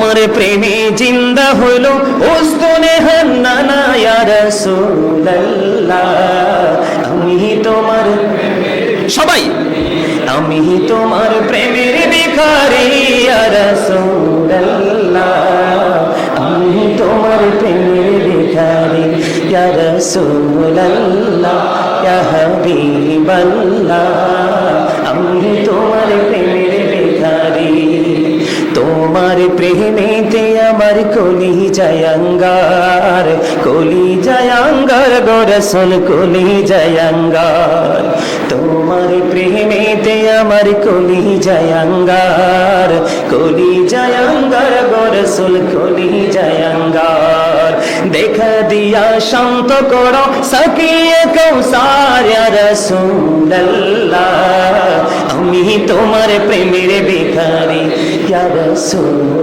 তোমার প্রেমে জিন্দা হলো উস্তনে হান্নানা ইয়া রাসূলুল্লাহ। আমি তোমার সবাই আমি তোমার প্রেমের ভিখারি ইয়া রাসূলুল্লাহ। আমি তোমার প্রেমের ভিখারি ইয়া রাসূলুল্লাহ ইয়া হাবিবাল্লাহ। আমি তোমার প্রেমের ভিখারি। তোমার প্রেমেতে আমার কলি জয়ঙ্গার গো রাসূল কলি জয়ঙ্গার। তোমার প্রেমেতে আমার কলি জয়ঙ্গার গো রাসূল কলি জয়ঙ্গার। দেখা দিয়া শান্ত করো সাকিয়ে কৌসার ইয়া রাসূলুল্লাহ। আমি তোমার প্রেমের ভিখারি ইয়া রাসূল।